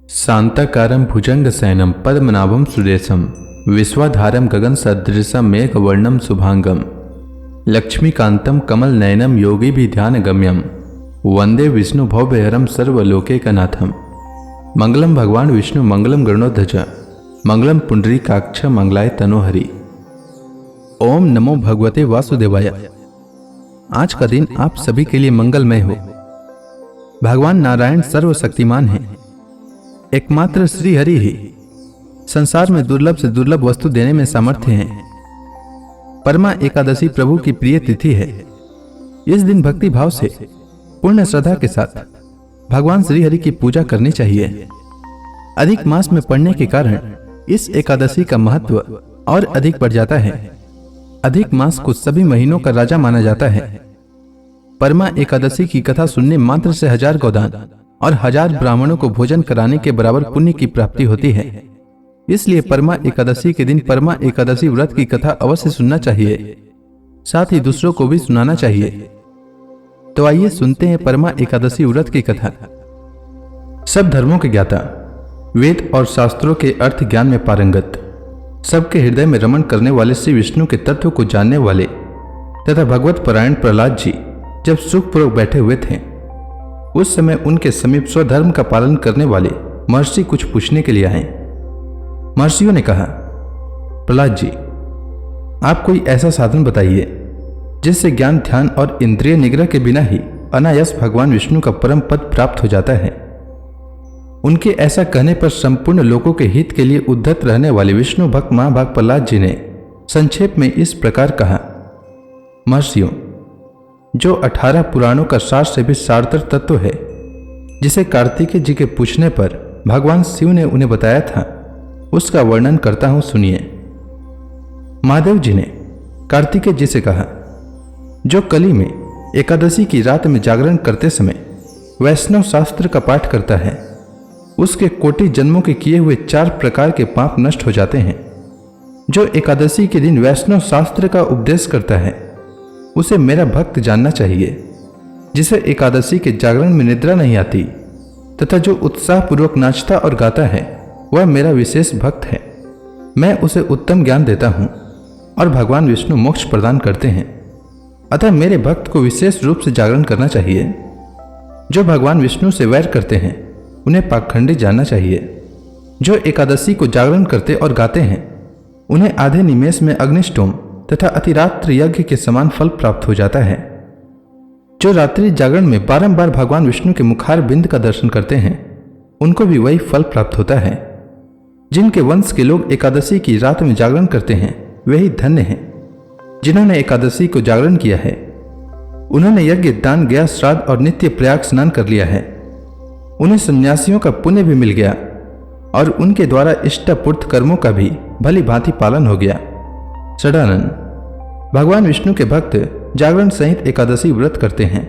शांताकारं भुजंगशयनं पद्मनाभं सुरेशं विश्वाधारं गगनसदृशं मेघवर्णं शुभांगं लक्ष्मीकान्तं कमलनयनं योगिभिध्यानगम्यं वंदे विष्णु भवभयहरं सर्वलोकैकनाथं। मंगलम भगवान विष्णु मंगलम गरुड़ध्वज मंगलम पुंडरीकाक्ष मंगलाय तनोहरि। ओम नमो भगवते वासुदेवाय। आज का दिन आप सभी के लिए मंगलमय हो। भगवान नारायण सर्वशक्तिमान हैं। एकमात्र श्री हरि ही संसार में दुर्लभ से दुर्लभ वस्तु देने में सामर्थ्य हैं। परमा एकादशी प्रभु की प्रिय तिथि है। इस दिन भक्ति भाव से पूर्ण श्रद्धा के साथ भगवान श्री हरि की पूजा करनी चाहिए। अधिक मास में पड़ने के कारण इस एकादशी का महत्व और अधिक बढ़ जाता है। अधिक मास को सभी महीनों का राजा माना जाता है। परमा एकादशी की कथा सुनने मात्र से 1000 गोदान और 1000 ब्राह्मणों को भोजन कराने के बराबर पुण्य की प्राप्ति होती है। इसलिए परमा एकादशी के दिन परमा एकादशी व्रत की कथा अवश्य सुनना चाहिए, साथ ही दूसरों को भी सुनाना चाहिए। तो आइए सुनते हैं परमा एकादशी व्रत की कथा। सब धर्मों के ज्ञाता, वेद और शास्त्रों के अर्थ ज्ञान में पारंगत, सबके हृदय में रमण करने वाले श्री विष्णु के तत्व को जानने वाले तथा भगवत परायण प्रहलाद जी जब सुखपूर्वक बैठे हुए थे, उस समय उनके समीप स्वधर्म का पालन करने वाले महर्षि कुछ पूछने के लिए आए। महर्षियों ने कहा, प्रहलाद जी, आप कोई ऐसा साधन बताइए जिससे ज्ञान, ध्यान और इंद्रिय निग्रह के बिना ही अनायास भगवान विष्णु का परम पद प्राप्त हो जाता है। उनके ऐसा कहने पर संपूर्ण लोगों के हित के लिए उद्धत रहने वाले विष्णु भक्त महाभाग प्रहलाद जी ने संक्षेप में इस प्रकार कहा, महर्षियों, जो 18 पुराणों का सार से भी सारतर तत्व है, जिसे कार्तिकेय जी के पूछने पर भगवान शिव ने उन्हें बताया था, उसका वर्णन करता हूं, सुनिए। महादेव जी ने कार्तिकेय जी से कहा, जो कली में एकादशी की रात में जागरण करते समय वैष्णव शास्त्र का पाठ करता है, उसके कोटि जन्मों के किए हुए 4 प्रकार के पाप नष्ट हो जाते हैं। जो एकादशी के दिन वैष्णव शास्त्र का उपदेश करता है, उसे मेरा भक्त जानना चाहिए। जिसे एकादशी के जागरण में निद्रा नहीं आती तथा जो उत्साह पूर्वक नाचता और गाता है, वह मेरा विशेष भक्त है। मैं उसे उत्तम ज्ञान देता हूँ और भगवान विष्णु मोक्ष प्रदान करते हैं। अतः मेरे भक्त को विशेष रूप से जागरण करना चाहिए। जो भगवान विष्णु से वैर करते हैं, उन्हें पाखंडी जानना चाहिए। जो एकादशी को जागरण करते और गाते हैं, उन्हें आधे निमेष में अग्निष्टोम तथा अतिरात्र यज्ञ के समान फल प्राप्त हो जाता है। जो रात्रि जागरण में बारंबार भगवान विष्णु के मुखार बिंद का दर्शन करते हैं, उनको भी वही फल प्राप्त होता है। जिनके वंश के लोग एकादशी की रात में जागरण करते हैं, वे ही धन्य हैं। जिन्होंने एकादशी को जागरण किया है, उन्होंने यज्ञ, दान, गया, श्राद्ध और नित्य प्रयाग स्नान कर लिया है। उन्हें सन्यासियों का पुण्य भी मिल गया और उनके द्वारा इष्टपूर्त कर्मों का भी भली भांति पालन हो गया। षडानन, भगवान विष्णु के भक्त जागरण सहित एकादशी व्रत करते हैं,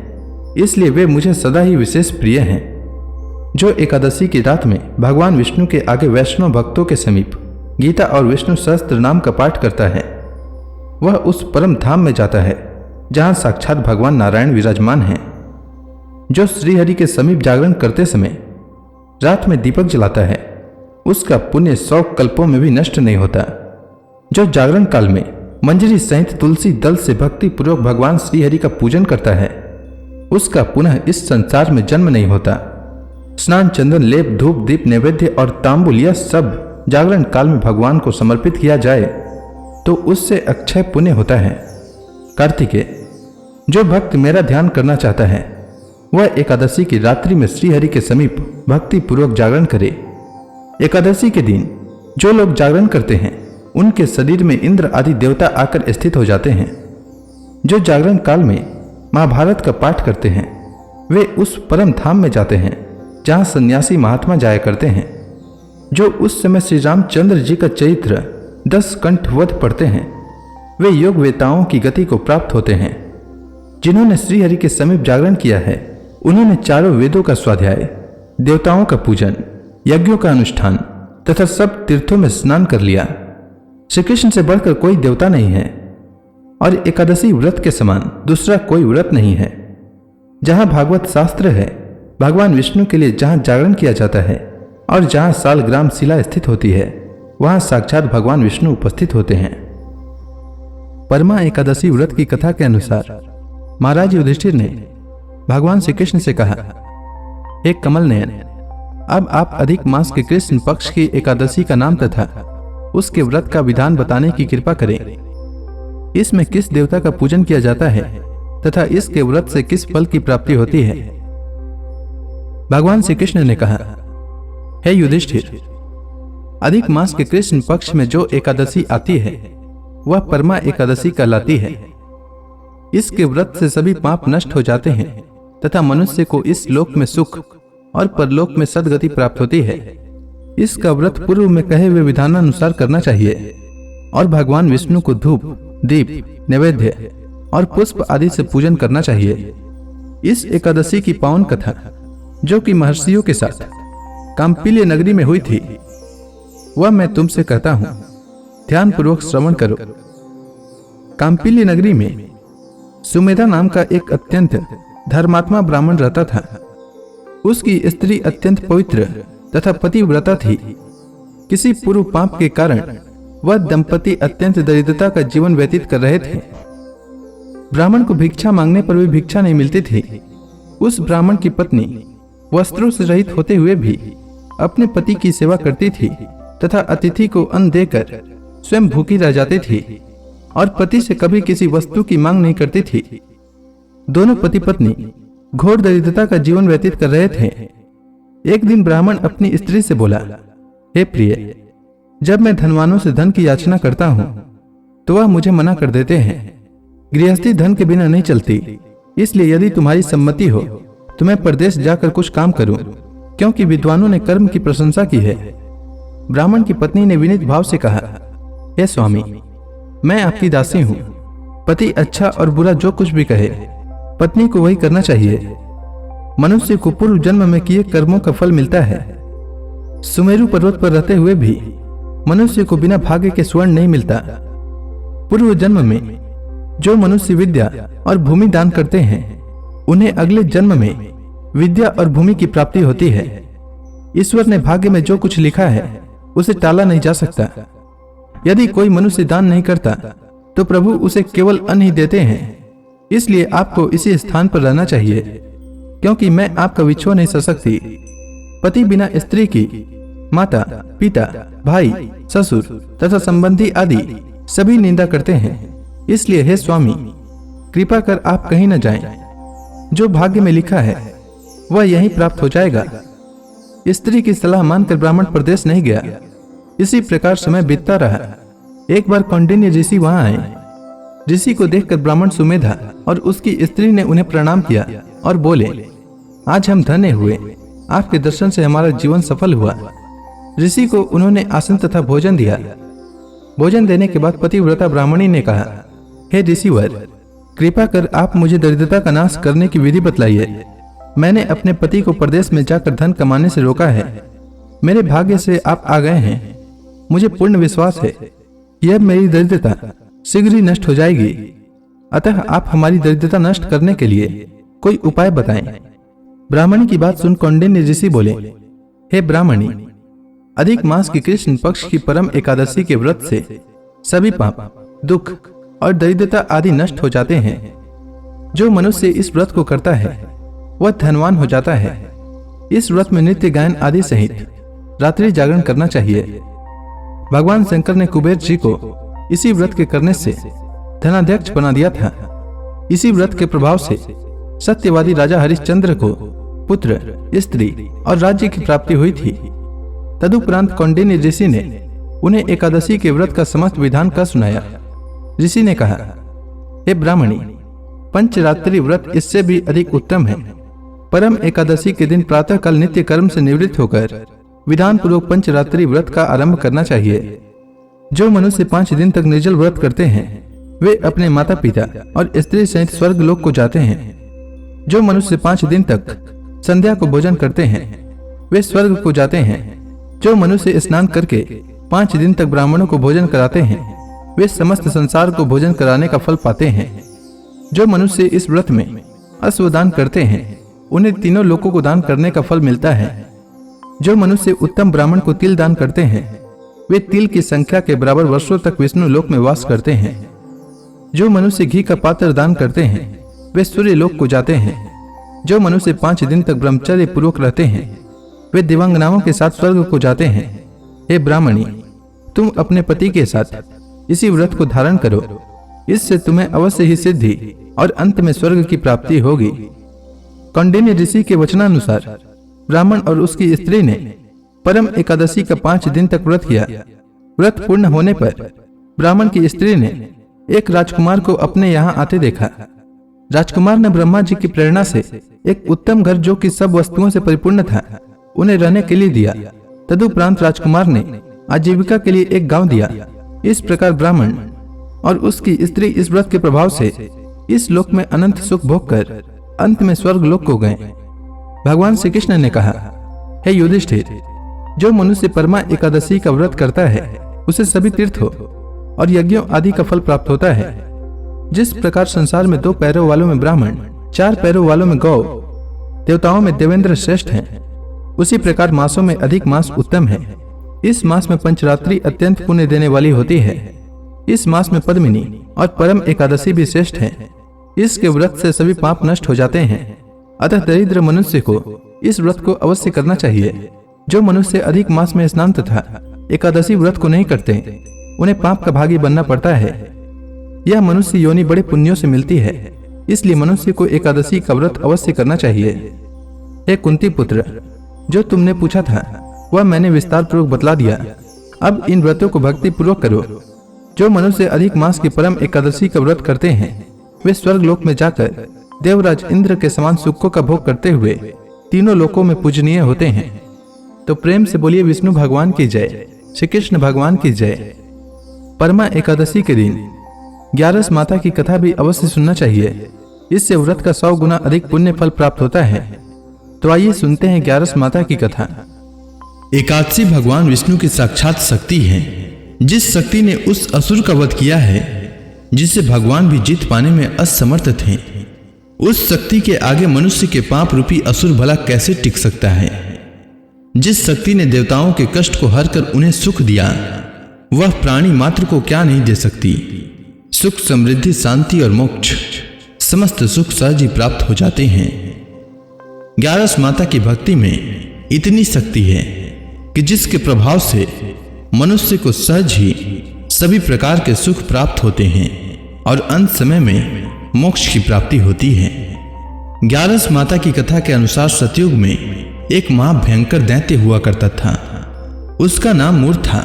इसलिए वे मुझे सदा ही विशेष प्रिय हैं। जो एकादशी की रात में भगवान विष्णु के आगे वैष्णव भक्तों के समीप गीता और विष्णु सहस्त्र नाम का पाठ करता है, वह उस परम धाम में जाता है जहां साक्षात भगवान नारायण विराजमान हैं। जो श्रीहरि के समीप जागरण करते समय रात में दीपक जलाता है, उसका पुण्य 100 कल्पों में भी नष्ट नहीं होता। जो जागरण काल में मंजरी सहित तुलसी दल से भक्ति पूर्वक भगवान श्रीहरि का पूजन करता है, उसका पुनः इस संसार में जन्म नहीं होता। स्नान, चंदन, लेप, धूप, दीप, नैवेद्य और तांबुल, यह सब जागरण काल में भगवान को समर्पित किया जाए तो उससे अक्षय पुण्य होता है। कार्तिकेय, जो भक्त मेरा ध्यान करना चाहता है, वह एकादशी की रात्रि में श्रीहरि के समीप भक्ति पूर्वक जागरण करे। एकादशी के दिन जो लोग जागरण करते हैं, उनके शरीर में इंद्र आदि देवता आकर स्थित हो जाते हैं। जो जागरण काल में महाभारत का पाठ करते हैं, वे उस परम धाम में जाते हैं जहां सन्यासी महात्मा जाया करते हैं। जो उस समय श्री रामचंद्र जी का चरित्र 10 कंठ वध पढ़ते हैं, वे योग वेताओं की गति को प्राप्त होते हैं। जिन्होंने श्रीहरि के समीप जागरण किया है, उन्होंने चारों वेदों का स्वाध्याय, देवताओं का पूजन, यज्ञों का अनुष्ठान तथा सब तीर्थों में स्नान कर लिया। श्री कृष्ण से बढ़कर कोई देवता नहीं है और एकादशी व्रत के समान दूसरा कोई व्रत नहीं है। जहां भागवत शास्त्र है, भगवान विष्णु के लिए जहां जागरण किया जाता है और जहाँ सालग्राम शिला स्थित होती है वहाँ साक्षात भगवान विष्णु उपस्थित होते हैं। परमा एकादशी व्रत की कथा के अनुसार महाराज युधिष्ठिर ने भगवान श्री कृष्ण से कहा, हे कमल नयन, अब आप अधिक मास के कृष्ण पक्ष की एकादशी का नाम तथा उसके व्रत का विधान बताने की कृपा करें। इसमें किस देवता का पूजन किया जाता है तथा इसके व्रत से किस फल की प्राप्ति होती है। भगवान श्री कृष्ण ने कहा, हे युधिष्ठिर, अधिक मास के कृष्ण पक्ष में जो एकादशी आती है वह परमा एकादशी कहलाती है। इसके व्रत से सभी पाप नष्ट हो जाते हैं तथा मनुष्य को इस लोक में सुख और परलोक में सद्गति प्राप्त होती है। इसका व्रत पूर्व में कहे हुए विधानानुसार करना चाहिए और भगवान विष्णु को धूप, दीप, नैवेद्य और पुष्प आदि से पूजन करना चाहिए। इस एकादशी की पावन कथा जो कि महर्षियों के साथ काम्पिल्य नगरी में हुई थी वह मैं तुमसे कहता हूं, ध्यान पूर्वक श्रवण करो। काम्पिल्य नगरी में सुमेधा नाम का एक अत्यंत धर्मात्मा ब्राह्मण रहता था। उसकी स्त्री अत्यंत पवित्र तथा पतिव्रता थी। किसी पूर्व पाप के कारण वह दंपति अत्यंत दरिद्रता का जीवन व्यतीत कर रहे थे। ब्राह्मण को भिक्षा मांगने पर भी भिक्षा नहीं मिलती थी। उस ब्राह्मण की पत्नी वस्त्रों से रहित होते हुए भी अपने पति की सेवा करती थी तथा अतिथि को अन्न देकर स्वयं भूखी रह जाती थी और पति से कभी किसी वस्तु की मांग नहीं करती थी। दोनों पति पत्नी घोर दरिद्रता का जीवन व्यतीत कर रहे थे। एक दिन ब्राह्मण अपनी स्त्री से बोला, हे प्रिय, जब मैं धनवानों से धन की याचना करता हूं तो वह मुझे मना कर देते हैं। गृहस्थी धन के बिना नहीं चलती, इसलिए यदि तुम्हारी सम्मति हो तो मैं परदेश जाकर कुछ काम करूं, क्योंकि विद्वानों ने कर्म की प्रशंसा की है। ब्राह्मण की पत्नी ने विनीत भाव से कहा, हे स्वामी, मैं आपकी दासी हूं। पति अच्छा और बुरा जो कुछ भी कहे पत्नी को वही करना चाहिए। मनुष्य को पूर्व जन्म में किए कर्मों का फल मिलता है। सुमेरु पर्वत पर रहते हुए भी मनुष्य को बिना भाग्य के स्वर्ण नहीं मिलता। पूर्व जन्म में जो मनुष्य विद्या और भूमि दान करते हैं उन्हें अगले जन्म में विद्या और भूमि की प्राप्ति होती है। ईश्वर ने भाग्य में जो कुछ लिखा है उसे टाला नहीं जा सकता। यदि कोई मनुष्य दान नहीं करता तो प्रभु उसे केवल अन्न ही देते हैं। इसलिए आपको इसी स्थान पर रहना चाहिए, क्योंकि मैं आपका विछोह नहीं सह सकती। पति बिना स्त्री की माता, पिता, भाई, ससुर तथा संबंधी आदि सभी निंदा करते हैं। इसलिए हे स्वामी, कृपा कर आप कहीं न जाएं। जो भाग्य में लिखा है वह यहीं प्राप्त हो जाएगा। स्त्री की सलाह मानकर ब्राह्मण प्रदेश नहीं गया। इसी प्रकार समय बीतता रहा। एक बार कौंडिन्य ऋषि वहां आए। ऋषि को देखकर ब्राह्मण सुमेधा और उसकी स्त्री ने उन्हें प्रणाम किया और बोले, आज हम धन्य हुए, आपके दर्शन से हमारा जीवन सफल हुआ। ऋषि को उन्होंने आसन तथा भोजन दिया। भोजन देने के बाद पतिव्रता ब्राह्मणी ने कहा, हे ऋषिवर, कृपा कर आप मुझे दरिद्रता का नाश करने की विधि बतलाइए। मैंने अपने पति को प्रदेश में जाकर धन कमाने से रोका है। मेरे भाग्य से आप आ गए हैं। मुझे पूर्ण विश्वास है यह मेरी दरिद्रता शीघ्र ही नष्ट हो जाएगी। अतः आप हमारी दरिद्रता नष्ट करने के लिए कोई उपाय बताएं। ब्राह्मणी की बात सुन कौंडिन्य ऋषि बोले, हे ब्राह्मणी, अधिक मास की कृष्ण पक्ष की परम एकादशी के व्रत से सभी पाप, दुख और दरिद्रता आदि नष्ट हो जाते हैं। जो मनुष्य इस व्रत को करता है वह धनवान हो जाता है। इस व्रत में नित्य गायन आदि सहित रात्रि जागरण करना चाहिए। भगवान शंकर ने कुबेर जी को इसी व्रत के करने से धनाध्यक्ष बना दिया था। इसी व्रत के प्रभाव से सत्यवादी राजा हरिश्चंद्र को पुत्र, स्त्री और राज्य की प्राप्ति हुई थी। तदुपरांत कौंडिन्य ऋषि ने उन्हें एकादशी के व्रत का समस्त विधान का सुनाया। ऋषि ने कहा, हे ब्राह्मणी, पंचरात्रि व्रत इससे भी अधिक उत्तम है। परम एकादशी के दिन प्रातःकाल नित्य कर्म से निवृत्त होकर विधान पूर्वक पंचरात्रि व्रत का आरंभ करना चाहिए। जो मनुष्य 5 दिन तक निर्जल व्रत करते हैं वे अपने माता पिता और स्त्री सहित स्वर्ग लोक को जाते हैं। जो मनुष्य 5 दिन तक संध्या को भोजन करते हैं वे स्वर्ग को जाते हैं। जो मनुष्य स्नान करके 5 दिन तक ब्राह्मणों को भोजन कराते हैं वे समस्त संसार को भोजन कराने का फल पाते हैं। जो मनुष्य इस व्रत में अश्वदान करते हैं उन्हें तीनों लोकों को दान करने का फल मिलता है। जो मनुष्य उत्तम ब्राह्मण को तिल दान करते हैं वे तिल की संख्या के बराबर वर्षों तक विष्णु लोक में वास करते हैं। जो मनुष्य घी का पात्र दान करते हैं वे सूर्य लोक को जाते हैं। जो मनुष्य 5 दिन तक ब्रह्मचर्य पूर्वक रहते हैं वे दिव्यांगनाओं के साथ स्वर्ग को जाते हैं। हे ब्राह्मणी, तुम अपने पति के साथ इसी व्रत को धारण करो, इससे तुम्हें अवश्य ही सिद्धि और अंत में स्वर्ग की प्राप्ति होगी। कौंडिन्य ऋषि के वचनानुसार ब्राह्मण और उसकी स्त्री ने परम एकादशी का 5 दिन तक व्रत किया। व्रत पूर्ण होने पर ब्राह्मण की स्त्री ने एक राजकुमार को अपने यहाँ आते देखा। राजकुमार ने ब्रह्मा जी की प्रेरणा से एक उत्तम घर जो कि सब वस्तुओं से परिपूर्ण था उन्हें रहने के लिए दिया। तदुपरांत राजकुमार ने आजीविका के लिए एक गांव दिया। इस प्रकार ब्राह्मण और उसकी स्त्री इस व्रत के प्रभाव से इस लोक में अनंत सुख भोग कर अंत में स्वर्ग लोक को गए। भगवान श्री कृष्ण ने कहा, हे युधिष्ठिर, जो मनुष्य परमा एकादशी का व्रत करता है उसे सभी तीर्थों और यज्ञों आदि का फल प्राप्त होता है। जिस प्रकार संसार में 2 पैरों वालों में ब्राह्मण, 4 पैरों वालों में गौ, देवताओं में देवेंद्र श्रेष्ठ हैं, उसी प्रकार मासों में अधिक मास उत्तम है। इस मास में पंचरात्रि अत्यंत पुण्य देने वाली होती है। इस मास में पद्मिनी और परम एकादशी भी श्रेष्ठ है। इसके व्रत से सभी पाप नष्ट हो जाते हैं। अतः दरिद्र मनुष्य को इस व्रत को अवश्य करना चाहिए। जो मनुष्य अधिक मास में स्नान तथा एकादशी व्रत को नहीं करते उन्हें पाप का भागी बनना पड़ता है। यह मनुष्य योनि बड़े पुण्यों से मिलती है, इसलिए मनुष्य को एकादशी का व्रत अवश्य करना चाहिए। हे कुंती पुत्र, जो तुमने पूछा था वह मैंने विस्तार पूर्वक बतला दिया। अब इन व्रतों को भक्ति पूर्वक करो। जो मनुष्य अधिक मास की परम एकादशी का व्रत करते हैं वे स्वर्ग लोक में जाकर देवराज इंद्र के समान सुखों का भोग करते हुए तीनों लोकों में पूजनीय होते हैं। तो प्रेम से बोलिए विष्णु भगवान की जय, श्री कृष्ण भगवान की जय। परमा एकादशी के दिन 11 माता की कथा भी अवश्य सुनना चाहिए। इससे व्रत का 100 गुना अधिक पुण्य फल प्राप्त होता है। तो आइए सुनते हैं 11 माता की कथा। एकादशी भगवान विष्णु की साक्षात शक्ति है। जिस शक्ति ने उस असुर का वध किया है जिसे भगवान भी जीत पाने में असमर्थ थे, उस शक्ति के आगे मनुष्य के पाप रूपी असुर भला कैसे टिक सकता है। जिस शक्ति ने देवताओं के कष्ट को हर कर उन्हें सुख दिया वह प्राणी मात्र को क्या नहीं दे सकती। सुख, समृद्धि, शांति और मोक्ष समस्त सुख सहज ही प्राप्त हो जाते हैं। 11 माता की भक्ति में इतनी शक्ति है कि जिसके प्रभाव से मनुष्य को सहज ही सभी प्रकार के सुख प्राप्त होते हैं और अंत समय में मोक्ष की प्राप्ति होती है। 11 माता की कथा के अनुसार सतयुग में एक महाभयंकर दैत्य हुआ करता था। उसका नाम मूर था।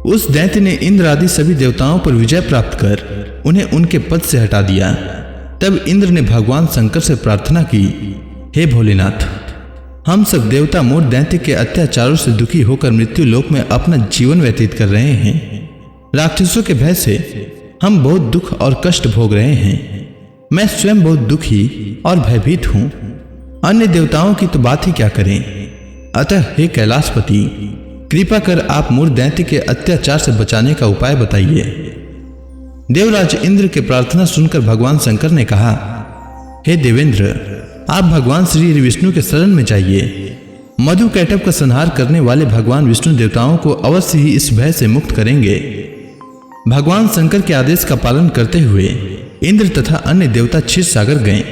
उस दैत्य ने इंद्र आदि सभी देवताओं पर विजय प्राप्त कर उन्हें उनके पद से हटा दिया। तब इंद्र ने भगवान शंकर से प्रार्थना की, हे भोलेनाथ, हम सब देवता मूर दैत्य के अत्याचारों से दुखी होकर मृत्यु लोक में अपना जीवन व्यतीत कर रहे हैं। राक्षसों के भय से हम बहुत दुख और कष्ट भोग रहे हैं। मैं स्वयं बहुत दुखी और भयभीत हूं। अन्य देवताओं की तो बात ही क्या करें। अतः हे कैलाशपति, कृपा कर आप मूर दैत्य के अत्याचार से बचाने का उपाय बताइए। देवराज इंद्र के प्रार्थना सुनकर भगवान शंकर ने कहा, हे देवेंद्र, आप भगवान श्री विष्णु के शरण में जाइए। मधु कैटभ का संहार करने वाले भगवान विष्णु देवताओं को अवश्य ही इस भय से मुक्त करेंगे। भगवान शंकर के आदेश का पालन करते हुए इंद्र तथा अन्य देवता क्षीर सागर गए,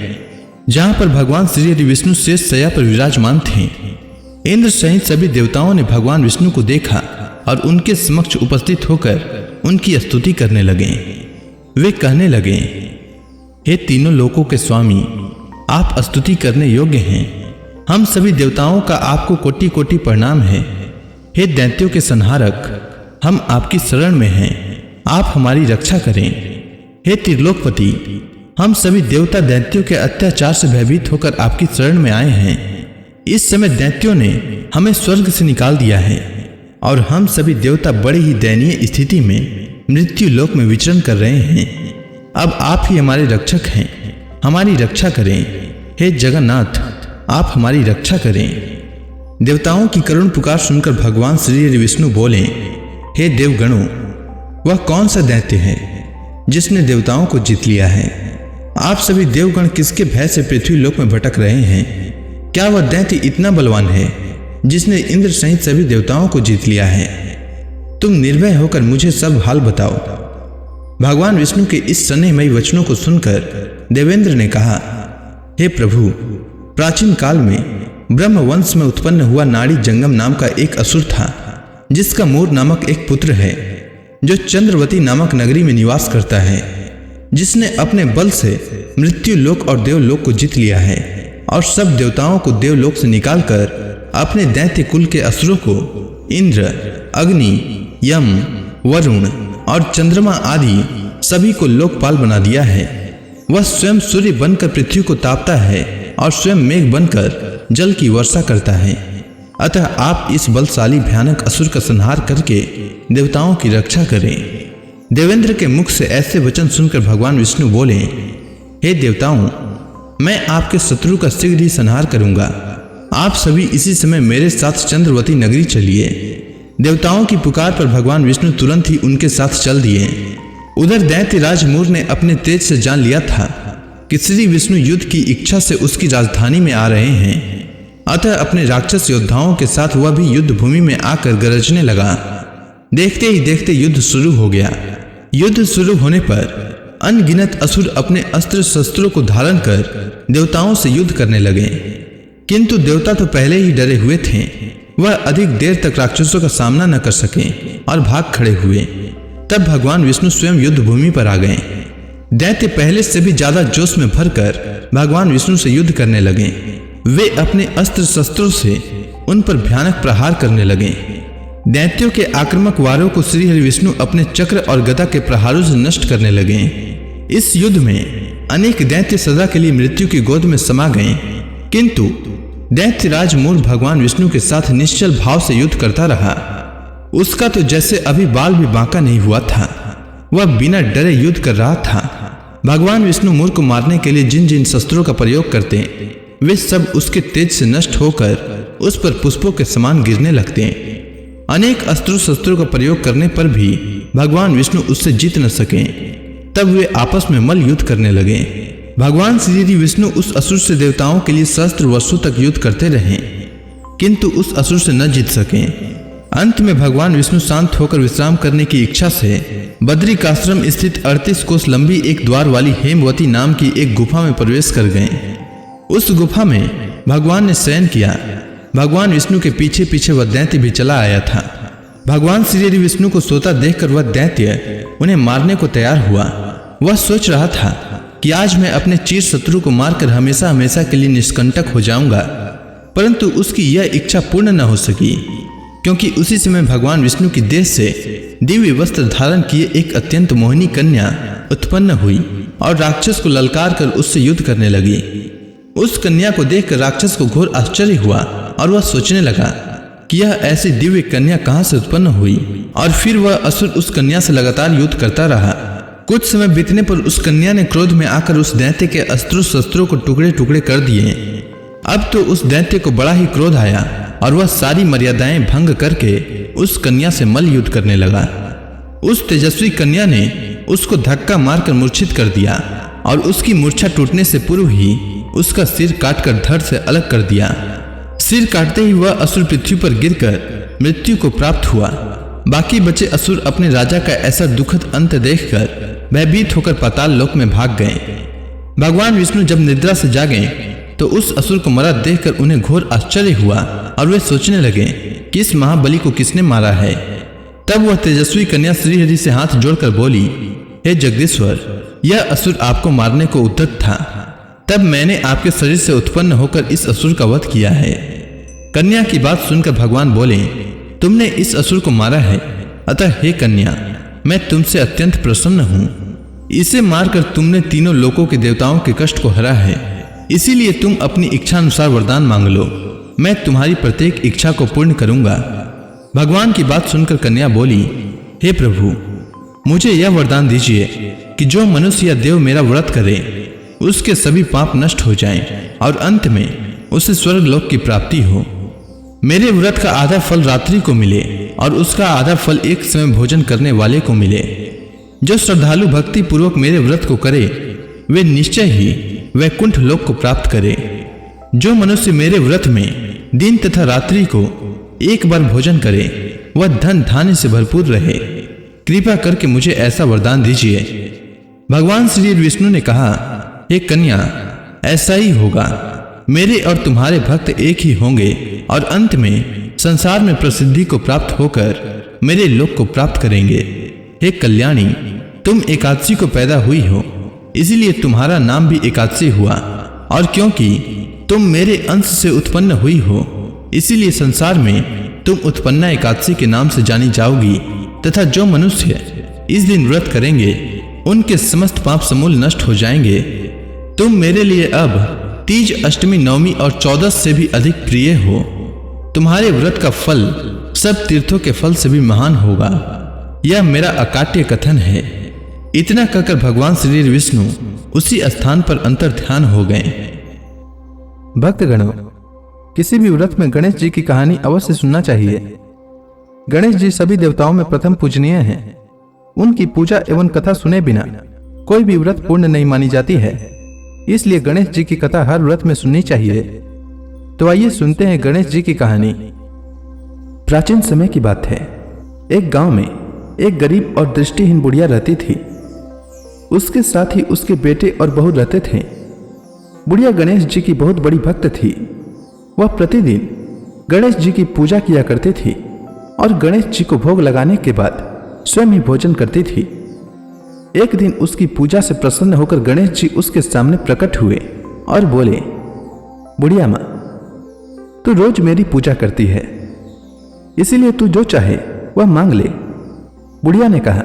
जहां पर भगवान श्री विष्णु शेष शैया पर विराजमान थे। इंद्र सहित सभी देवताओं ने भगवान विष्णु को देखा और उनके समक्ष उपस्थित होकर उनकी स्तुति करने लगे। वे कहने लगे, हे तीनों लोकों के स्वामी, आप स्तुति करने योग्य हैं। हम सभी देवताओं का आपको कोटि कोटि प्रणाम है। हे दैत्यों के संहारक, हम आपकी शरण में हैं, आप हमारी रक्षा करें। हे त्रिलोकपति, हम सभी देवता दैत्यों के अत्याचार से भयभीत होकर आपकी शरण में आए हैं। इस समय दैत्यों ने हमें स्वर्ग से निकाल दिया है और हम सभी देवता बड़ी ही दयनीय स्थिति में मृत्यु लोक में विचरण कर रहे हैं। अब आप ही हमारे रक्षक हैं, हमारी रक्षा करें। हे जगन्नाथ, आप हमारी रक्षा करें। देवताओं की करुण पुकार सुनकर भगवान श्री विष्णु बोले, हे देवगणों, वह कौन सा दैत्य है जिसने देवताओं को जीत लिया है। आप सभी देवगण किसके भय से पृथ्वी लोक में भटक रहे हैं। क्या वह दैत्य इतना बलवान है जिसने इंद्र सहित सभी देवताओं को जीत लिया है। तुम निर्भय होकर मुझे सब हाल बताओ। भगवान विष्णु के इस स्नेहमयी वचनों को सुनकर देवेंद्र ने कहा, हे प्रभु, प्राचीन काल में ब्रह्म वंश में उत्पन्न हुआ नाड़ी जंगम नाम का एक असुर था, जिसका मूर नामक एक पुत्र है, जो चंद्रवती नामक नगरी में निवास करता है, जिसने अपने बल से मृत्यु लोक और देवलोक को जीत लिया है और सब देवताओं को देवलोक से निकालकर अपने दैत्य कुल के असुरों को इंद्र, अग्नि, यम, वरुण और चंद्रमा आदि सभी को लोकपाल बना दिया है। वह स्वयं सूर्य बनकर पृथ्वी को तापता है और स्वयं मेघ बनकर जल की वर्षा करता है। अतः आप इस बलशाली भयानक असुर का संहार करके देवताओं की रक्षा करें। देवेंद्र के मुख से ऐसे वचन सुनकर भगवान विष्णु बोले, हे देवताओं, मैं आपके शत्रु का शीघ्र ही संहार करूंगा। आप सभी इसी समय मेरे साथ चंद्रवती नगरी चलिए। देवताओं की पुकार पर भगवान विष्णु तुरंत ही उनके साथ चल दिए। उधर दैत्यराज मूर ने अपने तेज से जान लिया था कि श्री विष्णु युद्ध की इच्छा से उसकी राजधानी में आ रहे हैं। अतः अपने राक्षस योद्धाओं के साथ वह भी युद्ध भूमि में आकर गरजने लगा। देखते ही देखते युद्ध शुरू हो गया। युद्ध शुरू होने पर अनगिनत असुर अपने अस्त्र शस्त्रों को धारण कर देवताओं से युद्ध करने लगे, किंतु देवता तो पहले ही डरे हुए थे। वह अधिक देर तक राक्षसों का सामना न कर सके और भाग खड़े हुए। तब भगवान विष्णु स्वयं युद्ध भूमि पर आ गए। दैत्य पहले से भी ज्यादा जोश में भरकर भगवान विष्णु से युद्ध करने लगे। वे अपने अस्त्र शस्त्रों से उन पर भयानक प्रहार करने लगे। दैत्यों के आक्रामक वारों को श्री हरि विष्णु अपने चक्र और गदा के प्रहारों से नष्ट करने लगे। इस युद्ध में अनेक दैत्य सदा के लिए मृत्यु की गोद में समा गए, किंतु दैत्यराज मूर भगवान विष्णु के साथ निश्चल भाव से युद्ध करता रहा। उसका तो जैसे अभी बाल भी बांका नहीं हुआ था। वह बिना डरे युद्ध कर रहा था। भगवान विष्णु मूर को मारने के लिए जिन जिन शस्त्रों का प्रयोग करते, वे सब उसके तेज से नष्ट होकर उस पर पुष्पों के समान गिरने लगते। अनेक अस्त्रों शस्त्रों का प्रयोग करने पर भी भगवान विष्णु उससे जीत न सके। तब वे आपस में मल्ल युद्ध करने लगे। भगवान श्री विष्णु उस असुर से देवताओं के लिए सहस्त्र वर्षों तक युद्ध करते रहे, किंतु उस असुर से न जीत सके। अंत में भगवान विष्णु शांत होकर विश्राम करने की इच्छा से बद्रिकाश्रम स्थित 38 कोस लंबी एक द्वार वाली हेमवती नाम की एक गुफा में प्रवेश कर गए। उस गुफा में भगवान ने शयन किया। भगवान विष्णु के पीछे पीछे वह दैत्य भी चला आया था। भगवान श्री विष्णु को सोता देखकर वह दैत्य उन्हें मारने को तैयार हुआ। वह सोच रहा था कि आज मैं अपने चिर शत्रु को मारकर हमेशा हमेशा के लिए निष्कंटक हो जाऊंगा, परंतु उसकी यह इच्छा पूर्ण न हो सकी, क्योंकि उसी समय भगवान विष्णु की देह से दिव्य वस्त्र धारण किए एक अत्यंत मोहिनी कन्या उत्पन्न हुई और राक्षस को ललकार कर उससे युद्ध करने लगी। उस कन्या को देखकर राक्षस को घोर आश्चर्य हुआ और वह सोचने लगा कि यह ऐसी दिव्य कन्या कहां से उत्पन्न हुई, और फिर वह असुर उस कन्या से लगातार युद्ध करता रहा। कुछ समय बीतने पर उस कन्या ने क्रोध में आकर उस दैत्य के अस्त्रों शस्त्रों को टुकड़े टुकड़े कर दिए। अब तो उस दैत्य को बड़ा ही क्रोध आया और वह सारी मर्यादाएं भंग करके उस कन्या से मल्ल युद्ध करने लगा। उस तेजस्वी कन्या ने उसको धक्का मारकर मूर्छित कर दिया और उसकी मूर्छा टूटने से पूर्व ही उसका सिर काटकर धड़ से अलग कर दिया। सिर काटते ही वह असुर पृथ्वी पर गिरकर मृत्यु को प्राप्त हुआ। बाकी बचे असुर अपने राजा का ऐसा दुखद अंत देखकर भयभीत होकर पाताल लोक में भाग गए। भगवान विष्णु जब निद्रा से जागे तो उस असुर को मरा देखकर उन्हें घोर आश्चर्य हुआ और वे सोचने लगे कि इस महाबली को किसने मारा है। तब वह तेजस्वी कन्या श्रीहरि से हाथ जोड़कर बोली, हे जगदीश्वर, यह असुर आपको मारने को उद्यत था। तब मैंने आपके शरीर से उत्पन्न होकर इस असुर का वध किया है। कन्या की बात सुनकर भगवान बोले, तुमने इस असुर को मारा है, अतः हे कन्या, मैं तुमसे अत्यंत प्रसन्न हूँ। इसे मारकर तुमने तीनों लोकों के देवताओं के कष्ट को हरा है, इसीलिए तुम अपनी इच्छा अनुसार वरदान मांग लो, मैं तुम्हारी प्रत्येक इच्छा को पूर्ण करूंगा। भगवान की बात सुनकर कन्या बोली, हे प्रभु, मुझे यह वरदान दीजिए कि जो मनुष्य या देव मेरा व्रत करे उसके सभी पाप नष्ट हो जाएं और अंत में उसे स्वर्ग लोक की प्राप्ति हो। मेरे व्रत का आधा फल रात्रि को मिले और उसका आधा फल एक समय भोजन करने वाले को मिले। जो श्रद्धालु भक्ति पूर्वक मेरे व्रत को करे वे निश्चय ही वैकुंठ लोक को प्राप्त करे। जो मनुष्य मेरे व्रत में दिन तथा रात्रि को एक बार भोजन करे, वह धन धान्य से भरपूर रहे। कृपा करके मुझे ऐसा वरदान दीजिए। भगवान श्री विष्णु ने कहा, हे कन्या, ऐसा ही होगा। मेरे और तुम्हारे भक्त एक ही होंगे और अंत में संसार में प्रसिद्धि को प्राप्त होकर मेरे लोक को प्राप्त करेंगे। हे कल्याणी, तुम एकादशी को पैदा हुई हो, इसीलिए तुम्हारा नाम भी एकादशी हुआ, और क्योंकि तुम मेरे अंश से उत्पन्न हुई हो, इसीलिए संसार में तुम उत्पन्ना एकादशी के नाम से जानी जाओगी। तथा जो मनुष्य इस दिन व्रत करेंगे उनके समस्त पाप समूल नष्ट हो जाएंगे। तुम मेरे लिए अब तीज, अष्टमी, नवमी और 14 से भी अधिक प्रिय हो। तुम्हारे व्रत का फल सब तीर्थों के फल से भी महान होगा। यह मेरा अकाट्य कथन है। इतना कहकर भगवान श्री विष्णु उसी स्थान पर अंतर ध्यान हो गए। भक्तगणों, किसी भी व्रत में गणेश जी की कहानी अवश्य सुनना चाहिए। गणेश जी सभी देवताओं में प्रथम पूजनीय हैं। उनकी पूजा एवं कथा सुने बिना कोई भी व्रत पूर्ण नहीं मानी जाती है। इसलिए गणेश जी की कथा हर व्रत में सुननी चाहिए। तो आइए सुनते हैं गणेश जी की कहानी। प्राचीन समय की बात है। एक गांव में एक गरीब और दृष्टिहीन बुढ़िया रहती थी। उसके साथ ही उसके बेटे और बहू रहते थे। बुढ़िया गणेश जी की बहुत बड़ी भक्त थी। वह प्रतिदिन गणेश जी की पूजा किया करती थी और गणेश जी को भोग लगाने के बाद स्वयं ही भोजन करती थी। एक दिन उसकी पूजा से प्रसन्न होकर गणेश जी उसके सामने प्रकट हुए और बोले, बुढ़िया माँ, तू रोज मेरी पूजा करती है, इसीलिए तू जो चाहे वह मांग ले। बुढ़िया ने कहा,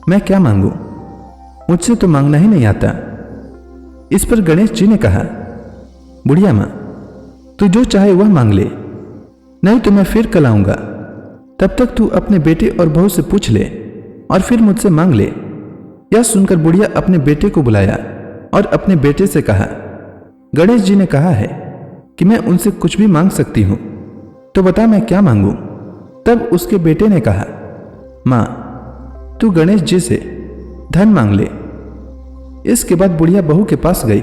मैं क्या मांगू, मुझसे तो मांगना ही नहीं आता। इस पर गणेश जी ने कहा, बुढ़िया माँ, तू जो चाहे वह मांग ले, नहीं तो मैं फिर कल आऊंगा। तब तक तू अपने बेटे और बहू से पूछ ले और फिर मुझसे मांग ले। यह सुनकर बुढ़िया अपने बेटे को बुलाया और अपने बेटे से कहा, गणेश जी ने कहा है कि मैं उनसे कुछ भी मांग सकती हूं, तो बता मैं क्या मांगू। तब उसके बेटे ने कहा, माँ, तू गणेश जी से धन मांग ले। इसके बाद बुढ़िया बहू के पास गई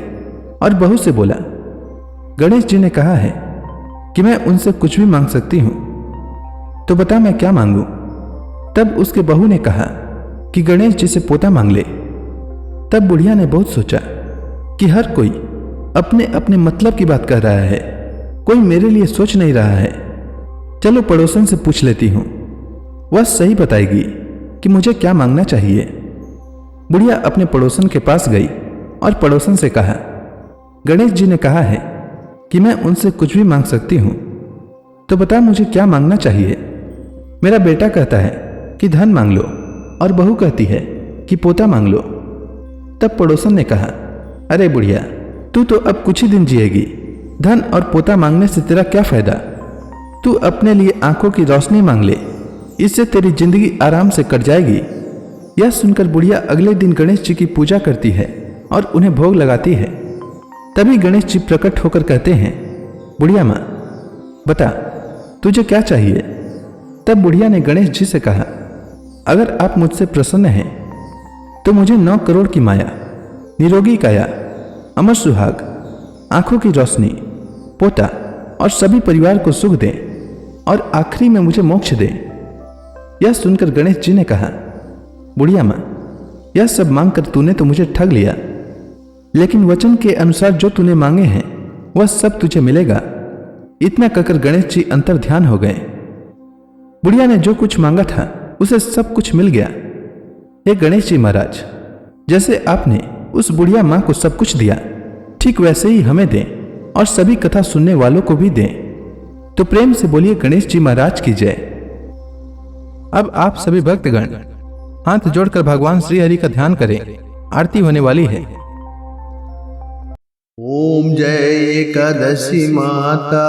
और बहू से बोला, गणेश जी ने कहा है कि मैं उनसे कुछ भी मांग सकती हूं, तो बता मैं क्या मांगू। तब उसके बहू ने कहा कि गणेश जी से पोता मांग ले। तब बुढ़िया ने बहुत सोचा कि हर कोई अपने अपने मतलब की बात कह रहा है, कोई मेरे लिए सोच नहीं रहा है। चलो पड़ोसन से पूछ लेती हूं, वह सही बताएगी कि मुझे क्या मांगना चाहिए। बुढ़िया अपने पड़ोसन के पास गई और पड़ोसन से कहा, गणेश जी ने कहा है कि मैं उनसे कुछ भी मांग सकती हूं, तो बता मुझे क्या मांगना चाहिए। मेरा बेटा कहता है कि धन मांग लो और बहू कहती है कि पोता मांग लो। तब पड़ोसन ने कहा, अरे बुढ़िया, तू तो अब कुछ ही दिन जिएगी, धन और पोता मांगने से तेरा क्या फायदा। तू अपने लिए आंखों की रोशनी मांग ले, इससे तेरी जिंदगी आराम से कट जाएगी। यह सुनकर बुढ़िया अगले दिन गणेश जी की पूजा करती है और उन्हें भोग लगाती है। तभी गणेश जी प्रकट होकर कहते हैं, बुढ़िया माँ, बता तुझे क्या चाहिए। तब बुढ़िया ने गणेश जी से कहा, अगर आप मुझसे प्रसन्न हैं तो मुझे 9 करोड़ की माया, निरोगी काया, अमर सुहाग, आंखों की रोशनी, पोता और सभी परिवार को सुख दे और आखिरी में मुझे मोक्ष दे। यह सुनकर गणेश जी ने कहा, बुढ़िया माँ, यह सब मांगकर तूने तो मुझे ठग लिया, लेकिन वचन के अनुसार जो तूने मांगे हैं वह सब तुझे मिलेगा। इतना कहकर गणेश जी अंतर ध्यान हो गए। बुढ़िया ने जो कुछ मांगा था उसे सब कुछ मिल गया। हे गणेश जी महाराज, जैसे आपने उस बुढ़िया मां को सब कुछ दिया, ठीक वैसे ही हमें दें और सभी कथा सुनने वालों को भी दें। तो प्रेम से बोलिए गणेश जी महाराज की जय। अब आप सभी भक्तगण हाथ जोड़कर भगवान श्री हरि का ध्यान करें। आरती होने वाली है। ओम जय एकादशी माता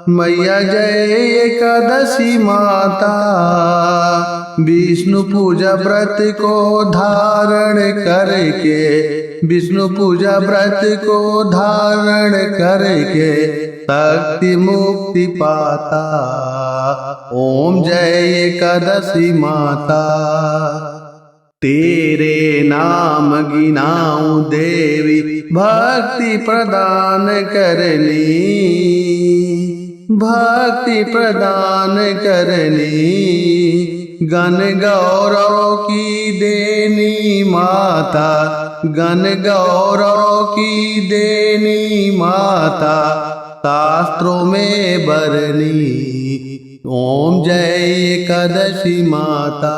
मैया, जय एकादशी माता। विष्णु पूजा व्रत को धारण करके, विष्णु पूजा व्रत को धारण करके शक्ति मुक्ति पाता। ओम जय एकादशी माता। तेरे नाम गिनाऊं देवी, भक्ति प्रदान करनी। भक्ति प्रदान करनी, गण गौरव की देनी माता, गण गौरव की देनी माता, शास्त्रों में बरनी। ओम जय एकादशी माता।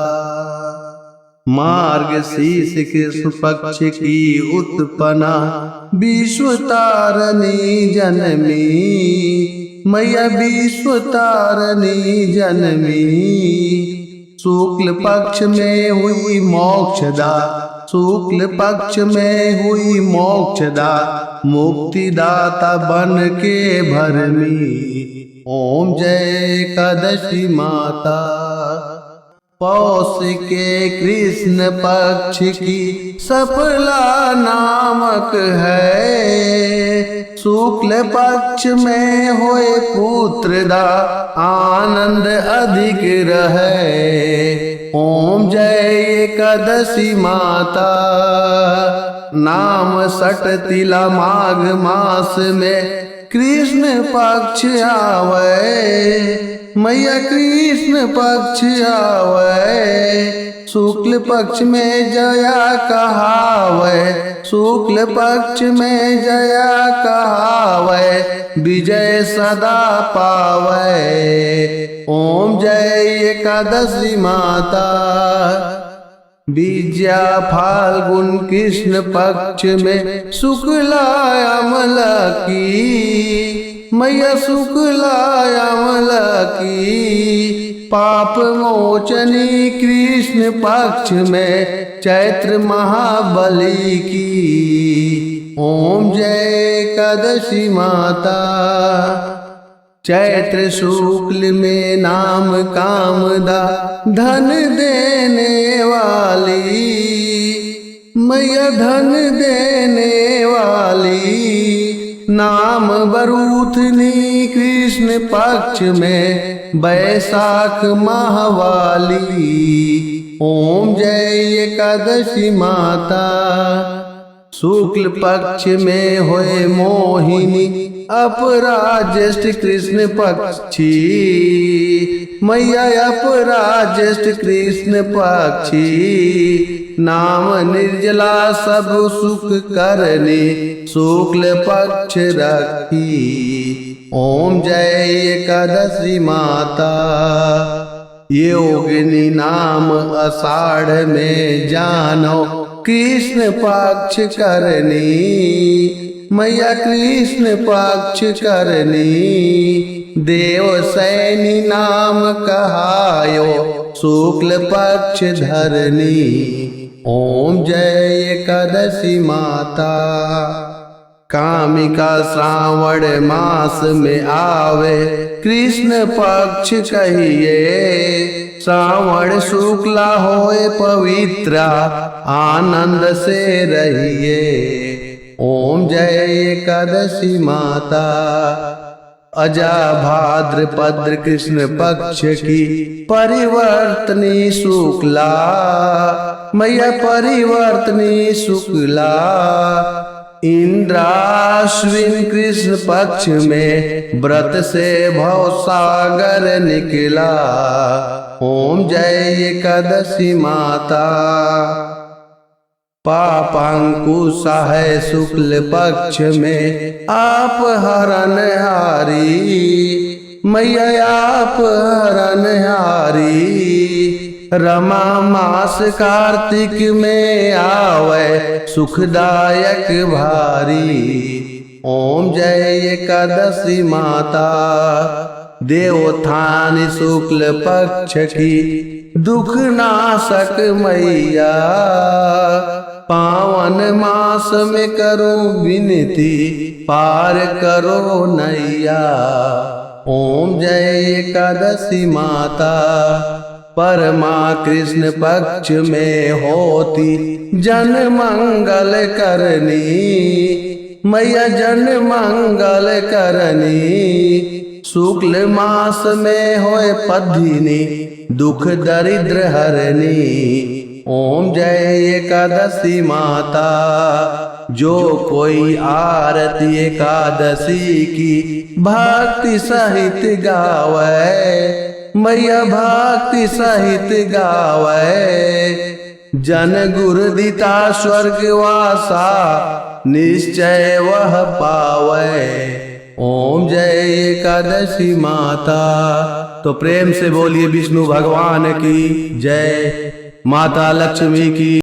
मार्गशीर्ष कृष्ण पक्ष की उत्पन्ना, विश्व तारणी जनमी, मैया विश्व तारणी जनमी। शुक्ल पक्ष में हुई मोक्षदा, शुक्ल पक्ष में हुई मोक्षदा, मुक्तिदाता बन के भरमी। ओम जय एकादशी माता। पौष के कृष्ण पक्ष की सफला नामक है, शुक्ल पक्ष में होए पुत्रदा, आनंद अधिक रहे। ओम जय एकादशी माता। नाम सट तिला माघ मास में कृष्ण पक्ष आवे, मैया कृष्ण पक्ष आवे। शुक्ल पक्ष में जया कहावे, शुक्ल पक्ष में जया कहावे, विजय सदा पावे। ओम जय एकादशी माता। विद्या फाल्गुन कृष्ण पक्ष में शुक्ला अमला की, मैया शुक्ला अमला की। पाप मोचनी कृष्ण पक्ष में चैत्र महाबली की। ओम जय एकादशी माता। चैत्र शुक्ल में नाम कामदा, धन देने वाली, मैया धन देने वाली। नाम बरूथनी कृष्ण पक्ष में बैसाख माहवाली। ओम जय एकादशी माता। शुक्ल पक्ष में होए मोहिनी, अपराज्येष्ठ कृष्ण पक्षी, मैया अपराज्येष्ठ कृष्ण पक्षी। नाम निर्जला सब सुख करने, शुक्ल पक्ष रखी। ओम जय एकादशी माता। योगिनी नाम आषाढ़ में जानो, कृष्ण पक्ष करनी, मैया कृष्ण पक्ष करनी। देव सैनी नाम कहायो, शुक्ल पक्ष धरनी। ओम जय एकादशी माता। कामिका श्रावण मास में आवे, कृष्ण पक्ष कहिए। श्रावण शुक्ला होए पवित्रा, आनंद से रहिए। ओम जय एकादशी माता। अजा भाद्रपद कृष्ण पक्ष की परिवर्तनी शुक्ला, मैया परिवर्तनी शुक्ला। इंद्राश्विन कृष्ण पक्ष में व्रत से भवसागर निकला। ओम जय एकादशी माता। पापांकुश है शुक्ल पक्ष में आप हरणहारी, मैया आप हरणहारी। रमा मास कार्तिक में आवे, सुखदायक भारी। ओम जय एकादशी माता। देवोत्थान शुक्ल पक्ष की दुख नाशक मैया, पावन मास में करो विनती, पार करो नैया। ओम जय एकादशी माता। परमा कृष्ण पक्ष में होती जन मंगल करनी, मैया जन मंगल करनी। शुक्ल मास में होए पद्धिनी, दुख दरिद्र हरनी। ओम जय एकादशी माता। जो कोई आरती एकादशी की भक्ति सहित गावे, मैया भक्ति सहित गावे। जन गुरु दिता स्वर्गवासा निश्चय वह पावे। ओम जय एकादशी माता। तो प्रेम से बोलिए विष्णु भगवान की जय, माता लक्ष्मी की